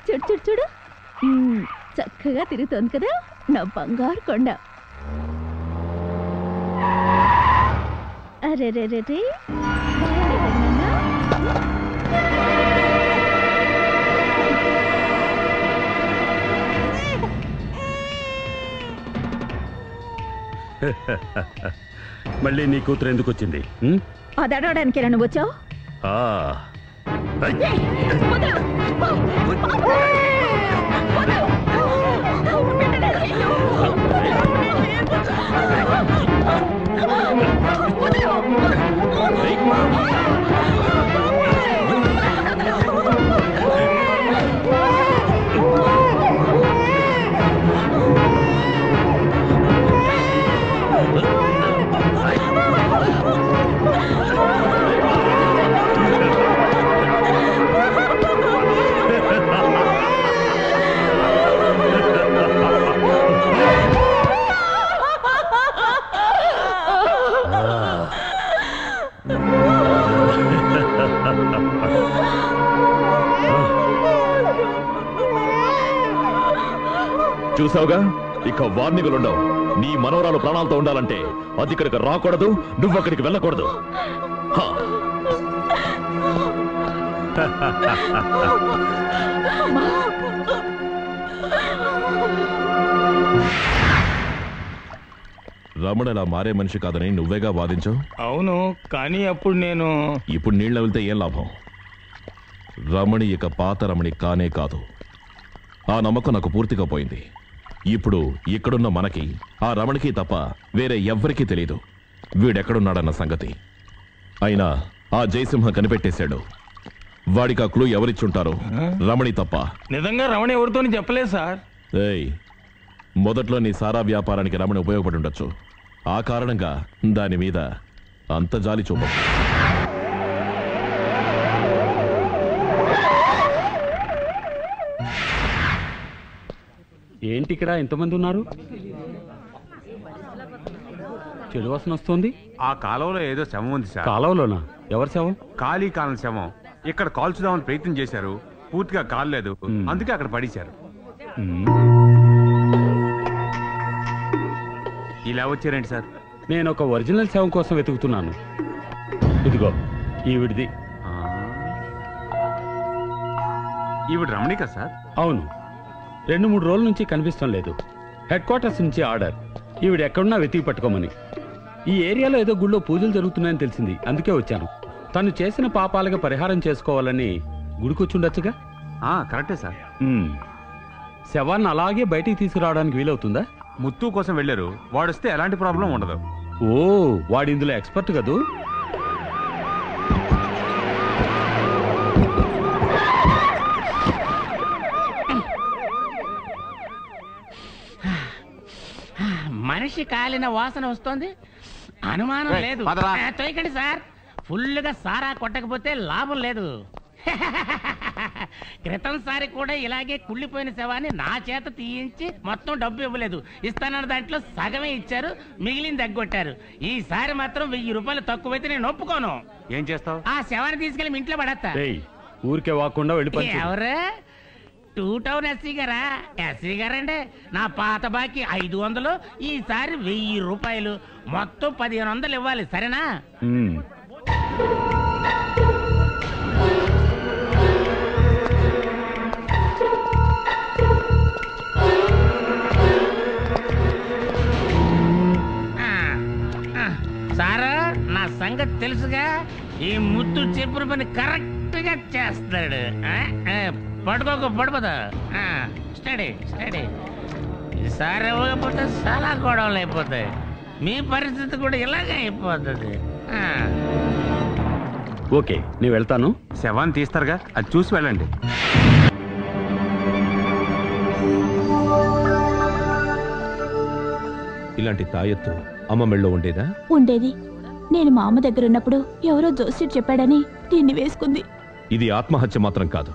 చూడు చూడు చూడు, చక్కగా తిరుగుతోంది కదా నా బంగారు కొండ. అరే రే రే రే, మళ్ళీ నీ కూతురు ఎందుకు వచ్చింది? అది అడగడానికేనా నువ్వు వచ్చావు? చూసావుగా, ఇక వార్నింగులుండవు. నీ మనవరాలు ప్రాణాలతో ఉండాలంటే అది ఇక్కడికి రాకూడదు, నువ్వు అక్కడికి వెళ్ళకూడదు. రమణ ఇలా మారే మనిషి కాదని నువ్వేగా వాదించావు. అవును, కానీ ఇప్పుడు నీళ్ళు వెళ్తే ఏం లాభం? రమణి ఇక పాత రమణి కానే కాదు. ఆ నమ్మకం నాకు పూర్తిగా పోయింది. ఇప్పుడు ఇక్కడున్న మనకి, ఆ రమణికి తప్ప వేరే ఎవ్వరికీ తెలీదు వీడెక్కడున్నాడన్న సంగతి. అయినా ఆ జయసింహ కనిపెట్టేశాడు. వాడికి ఆ క్లూ ఎవరిచ్చుంటారో, రమణి తప్ప. నిజంగా రమణి ఎవరితో చెప్పలేదు సార్. మొదట్లో నీ సారా వ్యాపారానికి రమణి ఉపయోగపడి ఉండొచ్చు. ఆ కారణంగా దాని మీద అంత జాలి చూపదు. ఏంటి ఇక్కడ ఇంతమంది ఉన్నారు? చెడు వాసన వస్తుంది. ఆ కాలంలో ఏదో శవం ఉంది సార్. కాలంలోనా? ఎవరి శవం? ఖాళీ కాలం శవం. ఇక్కడ కాల్చుదామని ప్రయత్నం చేశారు, పూర్తిగా కాలేదు, అందుకే అక్కడ పడేశారు. ఇలా వచ్చారండి సార్? నేను ఒక ఒరిజినల్ శవం కోసం వెతుకుతున్నాను. ఇదిగో ఈవిడిది. ఈవిడ రమణిక సార్? అవును, 2-3 రోజుల నుంచి కనిపిస్తాం లేదు. హెడ్ క్వార్టర్స్ నుంచి ఆర్డర్, ఈవిడ ఎక్కడున్నా వెతికి పట్టుకోమని. ఈ ఏరియాలో ఏదో గుళ్ళో పూజలు జరుగుతున్నాయని తెలిసింది, అందుకే వచ్చాను. తను చేసిన పాపాలుగా పరిహారం చేసుకోవాలని గుడికొచ్చుండొచ్చుగా? కరెక్టే సార్. శవాన్ని అలాగే బయటికి తీసుకురావడానికి వీలవుతుందా? ముత్తు కోసం వెళ్ళారు, వాడొస్తే ఎలాంటి ప్రాబ్లం ఉండదు. ఓ, వాడి ఇందులో ఎక్స్పర్ట్ కదూ. మనిషి కాలిన వాసన వస్తోంది, అనుమానం లేదు. తోయకండి సార్, ఫుల్గా సారా కొట్టకపోతే లాభం లేదు. క్రితం సారి కూడా ఇలాగే కుళ్ళిపోయిన శవాన్ని నా చేత తీయించి మొత్తం డబ్బు ఇవ్వలేదు. ఇస్తానన్న దాంట్లో సగమే ఇచ్చారు, మిగిలిన దగ్గొట్టారు. ఈసారి మాత్రం 1000 రూపాయలు తక్కువైతే నేను ఒప్పుకోను. ఏం చేస్తావు? ఆ శవాన్ని తీసుకెళ్ళి ఇంట్లో పడేస్తా. ఊరికే వాకుండా వెళ్ళిపోయి. ఎవరు? 2 టౌన్ ఎస్సీ గారా? ఎస్సీ గారండి, నా పాత బాకీ 500, ఈసారి 1000 రూపాయలు, మొత్తం 1500 ఇవ్వాలి, సరేనా? సారా, నా సంగతి తెలుసుగా, ఈ ముత్తు చెప్పిన పని కరెక్ట్ గా చేస్తాడు. పడుకోదా? Study study. ఈసారి ఇవ్వకపోతే చాలా గొడవలు అయిపోతాయి. మీ పరిస్థితి కూడా ఇలాగే అయిపోతుంది. ఓకే, నేను వెళ్తాను. శవాన్ని తీస్తారుగా, అది చూసి వెళ్ళండి. ఇలాంటి తాయెత్తు అమ్మ మెళ్ళో ఉండేదా? ఉండేది. నేను మా అమ్మ దగ్గర ఉన్నప్పుడు ఎవరో జోస్యుడు చెప్పాడని దీన్ని వేసుకుంది. ఇది ఆత్మహత్య మాత్రం కాదు.